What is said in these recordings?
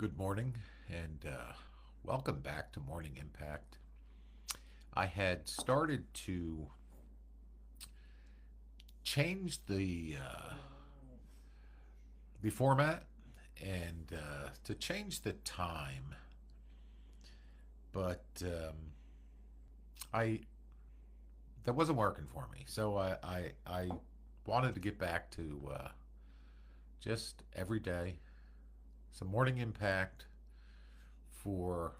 Good morning and welcome back to Morning Impact. I had started to change the format and to change the time, but I that wasn't working for me. So I wanted to get back to just every day some morning impact for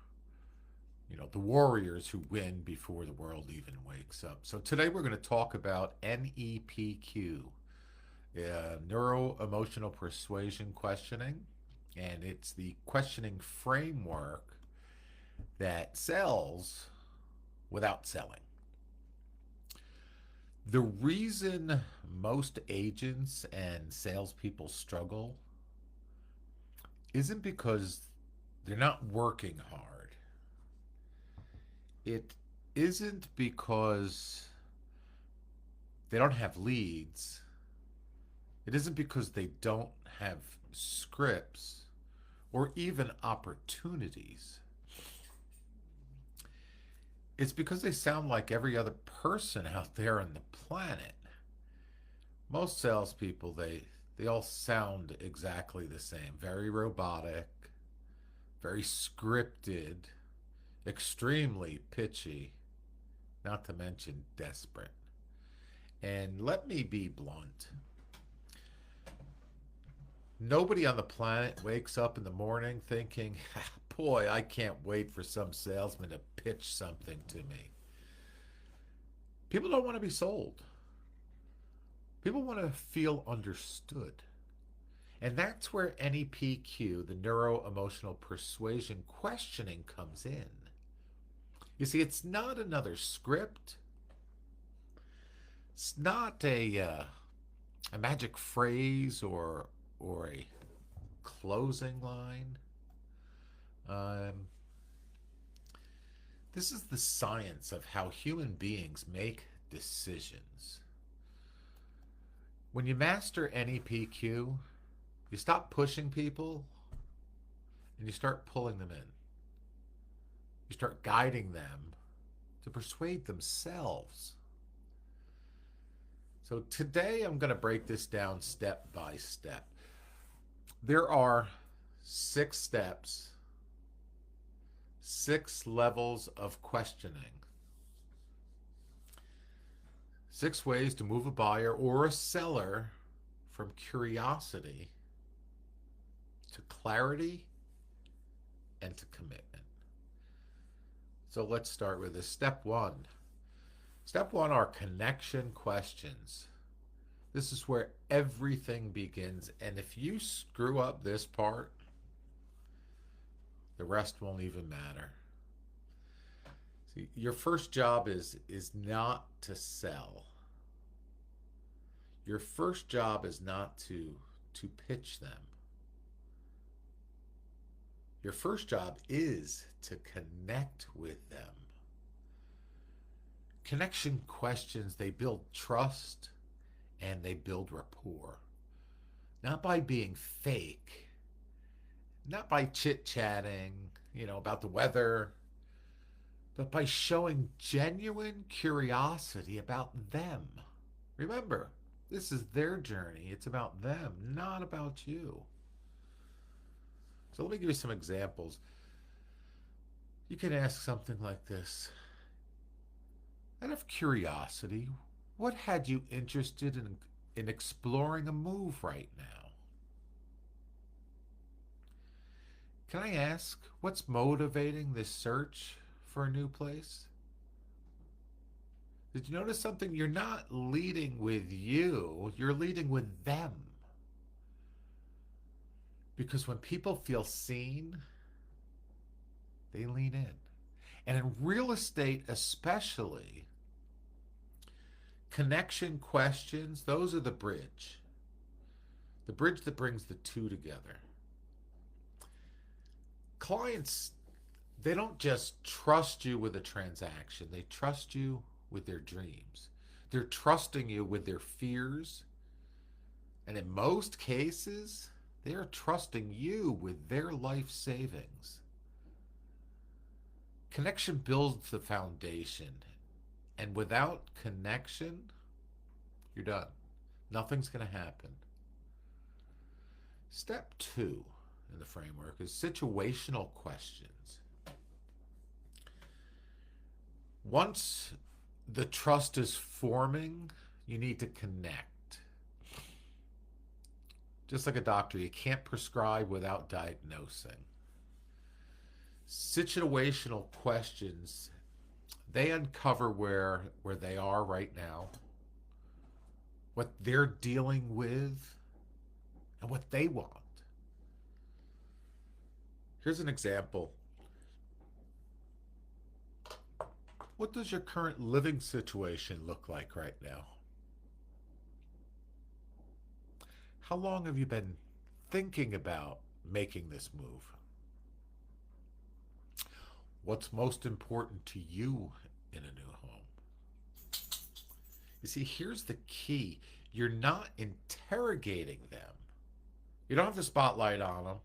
the warriors who win before the world even wakes up. So today we're going to talk about NEPQ, neuro emotional persuasion questioning, and it's the questioning framework that sells without selling. The reason most agents and salespeople struggle isn't because they're not working hard. It isn't because they don't have leads. It isn't because they don't have scripts or even opportunities. It's because they sound like every other person out there on the planet. Most salespeople, they all sound exactly the same. Very robotic, very scripted, extremely pitchy, not to mention desperate. And let me be blunt. Nobody on the planet wakes up in the morning thinking, boy, I can't wait for some salesman to pitch something to me. People don't want to be sold. People want to feel understood. And that's where NEPQ, the neuro emotional persuasion questioning, comes in. You see, it's not another script, it's not a magic phrase or a closing line. Um, this is the science of how human beings make decisions. When you master NEPQ, you stop pushing people and you start pulling them in. You start guiding them to persuade themselves. So today I'm going to break this down step by step. There are 6 steps, 6 levels of questioning, 6 ways to move a buyer or a seller from curiosity to clarity and to commitment. So let's start with this. Step one. Step one are connection questions. This is where everything begins. And if you screw up this part, the rest won't even matter. See, your first job is not to sell. Your first job is not to pitch them. Your first job is to connect with them. Connection questions, they build trust and they build rapport. Not by being fake, not by chit-chatting, about the weather, but by showing genuine curiosity about them. Remember, this is their journey. It's about them, not about you. So let me give you some examples. You can ask something like this. Out of curiosity, what had you interested in exploring a move right now? Can I ask what's motivating this search for a new place? Did you notice something? You're not leading with you, you're leading with them. Because when people feel seen, they lean in. And in real estate, especially, connection questions, those are the bridge. The bridge that brings the two together. Clients, they don't just trust you with a transaction, they trust you with their dreams. They're trusting you with their fears. And in most cases, They are trusting you with their life savings. Connection builds the foundation, and without connection, you're done. Nothing's going to happen. Step two in the framework is situational questions. Once the trust is forming, you need to connect. Just like a doctor, you can't prescribe without diagnosing. Situational questions, they uncover where they are right now, what they're dealing with, and what they want. Here's an example. What does your current living situation look like right now? How long have you been thinking about making this move? What's most important to you in a new home? You see, here's the key. You're not interrogating them. You don't have the spotlight on them.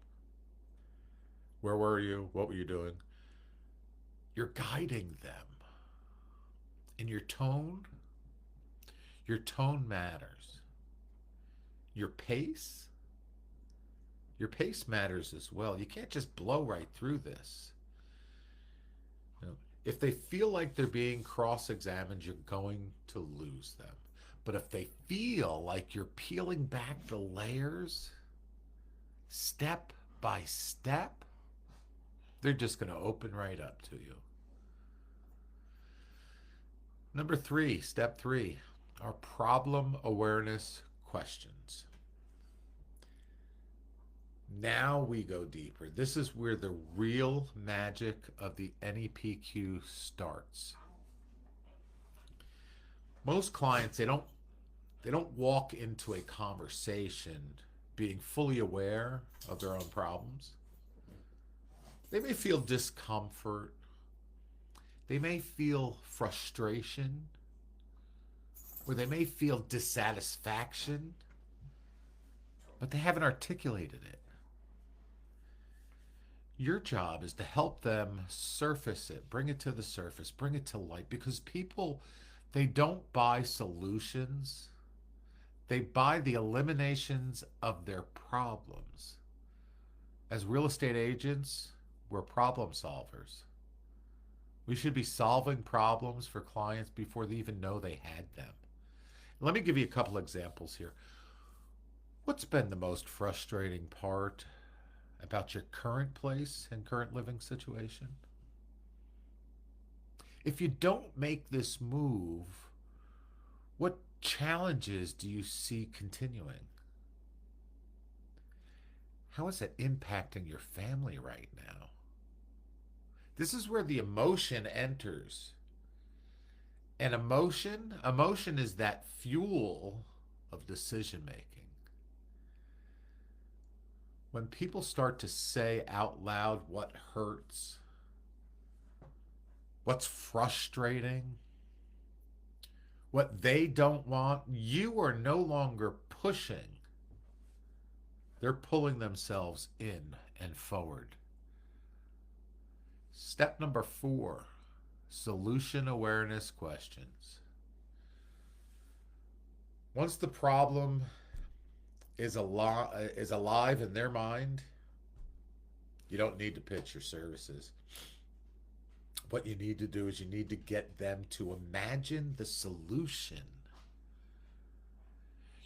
Where were you? What were you doing? You're guiding them. And your tone matters. Your pace, your pace matters as well. You can't just blow right through this. You know, if they feel like they're being cross-examined, you're going to lose them. But if they feel like you're peeling back the layers step by step, they're just going to open right up to you. Number three, step three, are problem awareness questions. Now we go deeper. This is where the real magic of the NEPQ starts. Most clients, they don't walk into a conversation being fully aware of their own problems. They may feel discomfort. They may feel frustration, or they may feel dissatisfaction, but they haven't articulated it. Your job is to help them surface it, bring it to the surface, bring it to light, because people, they don't buy solutions. They buy the eliminations of their problems. As real estate agents, we're problem solvers. We should be solving problems for clients before they even know they had them. Let me give you a couple examples here. What's been the most frustrating part about your current place and current living situation? If you don't make this move, what challenges do you see continuing? How is it impacting your family right now? This is where the emotion enters. And emotion is that fuel of decision making. When people start to say out loud what hurts, what's frustrating, what they don't want, you are no longer pushing. They're pulling themselves in and forward. Step number 4, solution awareness questions. Once the problem is alive in their mind, you don't need to pitch your services. What you need to do is you need to get them to imagine the solution.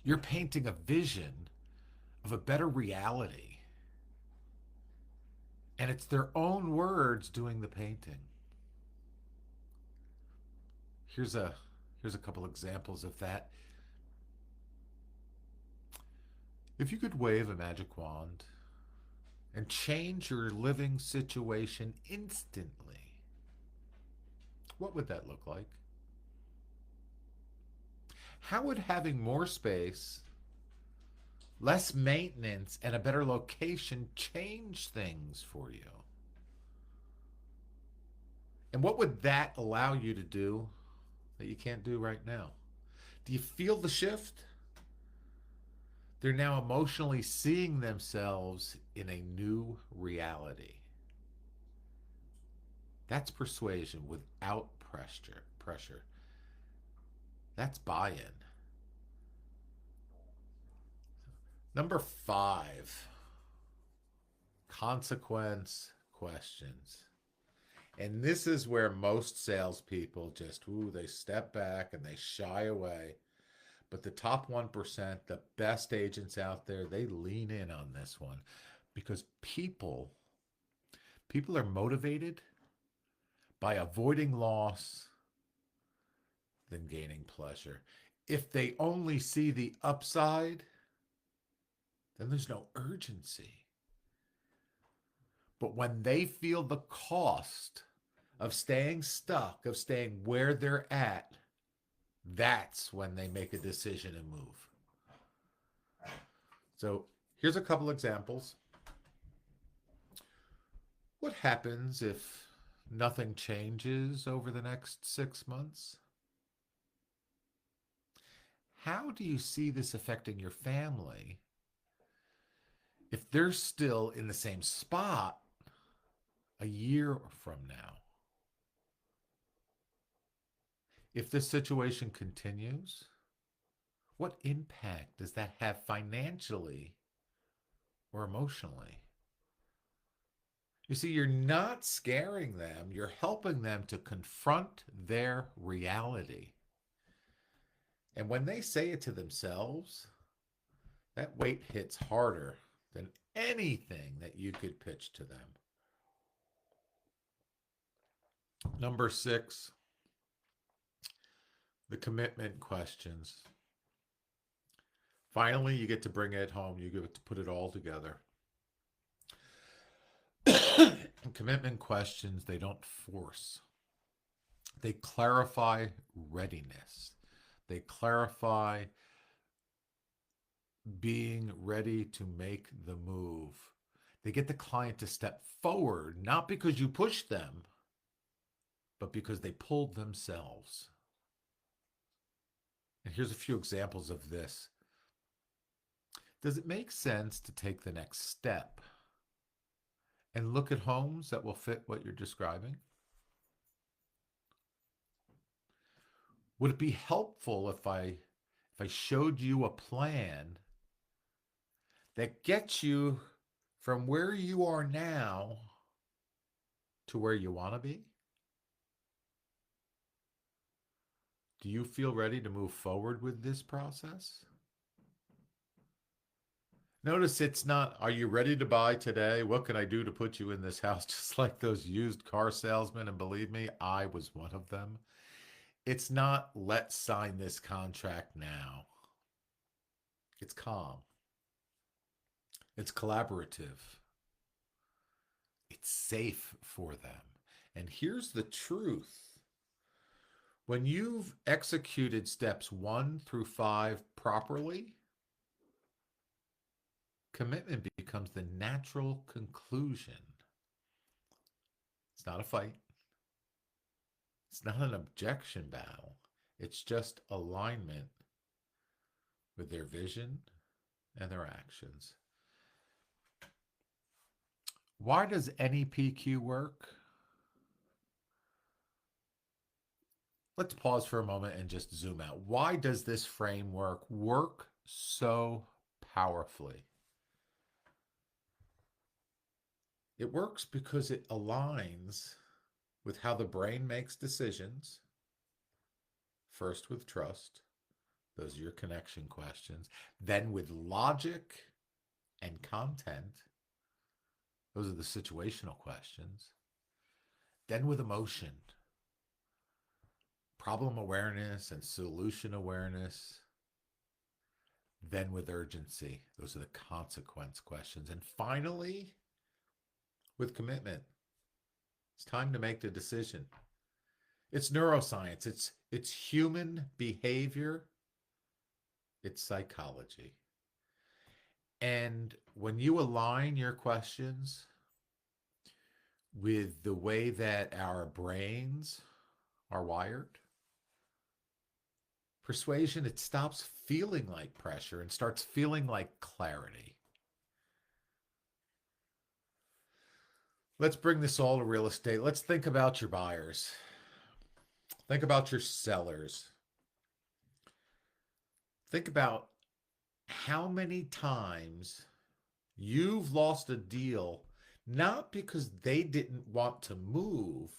You're painting a vision of a better reality. And it's their own words doing the painting. Here's a couple examples of that. If you could wave a magic wand and change your living situation instantly, what would that look like? How would having more space, less maintenance, and a better location change things for you? And what would that allow you to do that you can't do right now? Do you feel the shift? They're now emotionally seeing themselves in a new reality. That's persuasion without pressure. Pressure. That's buy-in. Number 5, consequence questions. And this is where most salespeople just, they step back and they shy away. But the top 1%, the best agents out there, they lean in on this one because people are motivated by avoiding loss than gaining pleasure. If they only see the upside, then there's no urgency. But when they feel the cost of staying stuck, of staying where they're at, that's when they make a decision and move. So here's a couple examples. What happens if nothing changes over the next 6 months? How do you see this affecting your family if they're still in the same spot a year from now? If this situation continues, what impact does that have financially or emotionally? You see, you're not scaring them, you're helping them to confront their reality. And when they say it to themselves, that weight hits harder than anything that you could pitch to them. Number 6, the commitment questions. Finally, you get to bring it home. You get to put it all together. Commitment questions, they don't force. They clarify readiness. They clarify being ready to make the move. They get the client to step forward, not because you pushed them, but because they pulled themselves. And here's a few examples of this. Does it make sense to take the next step and look at homes that will fit what you're describing? Would it be helpful if I showed you a plan that gets you from where you are now to where you want to be? Do you feel ready to move forward with this process? Notice it's not, are you ready to buy today? What can I do to put you in this house? Just like those used car salesmen. And believe me, I was one of them. It's not, let's sign this contract now. It's calm. It's collaborative. It's safe for them. And here's the truth. When you've executed steps 1 through 5 properly, commitment becomes the natural conclusion. It's not a fight. It's not an objection battle. It's just alignment with their vision and their actions. Why does NEPQ work? Let's pause for a moment and just zoom out. Why does this framework work so powerfully? It works because it aligns with how the brain makes decisions. First with trust. Those are your connection questions. Then with logic and content. Those are the situational questions. Then with emotion. Problem awareness and solution awareness. Then with urgency. Those are the consequence questions. And finally, with commitment. It's time to make the decision. It's neuroscience. It's human behavior. It's psychology. And when you align your questions with the way that our brains are wired, Persuasion, it stops feeling like pressure and starts feeling like clarity. Let's bring this all to real estate. Let's think about your buyers. Think about your sellers. Think about how many times you've lost a deal not because they didn't want to move,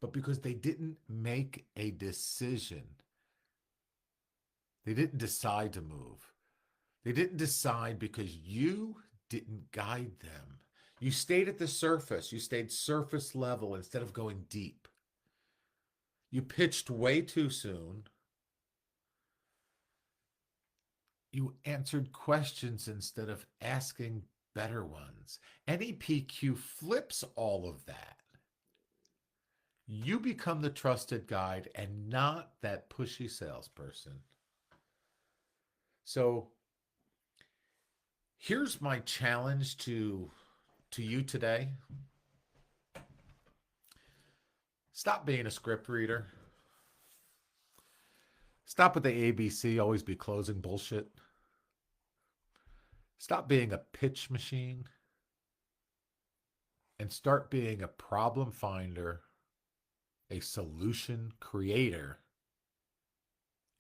but because they didn't make a decision. They didn't decide to move. They didn't decide because you didn't guide them. You stayed at the surface. You stayed surface level instead of going deep. You pitched way too soon. You answered questions instead of asking better ones. NEPQ flips all of that. You become the trusted guide and not that pushy salesperson. So here's my challenge to you today. Stop being a script reader. Stop with the ABC, always be closing bullshit. Stop being a pitch machine and start being a problem finder, a solution creator,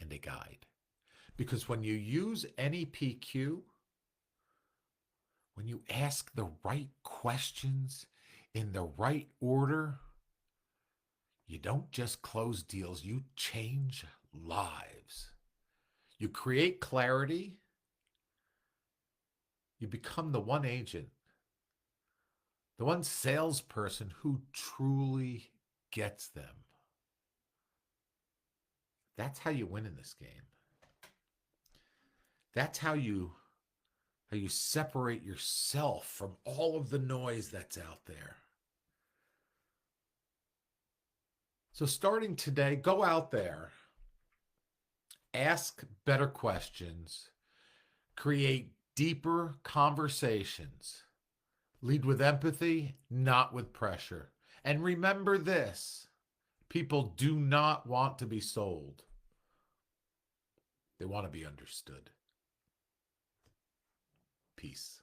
and a guide. Because when you use NEPQ, when you ask the right questions in the right order, you don't just close deals, you change lives. You create clarity. You become the one agent, the one salesperson who truly gets them. That's how you win in this game. That's how you separate yourself from all of the noise that's out there. So starting today, go out there, ask better questions, create deeper conversations, lead with empathy, not with pressure. And remember this, people do not want to be sold. They want to be understood. Peace.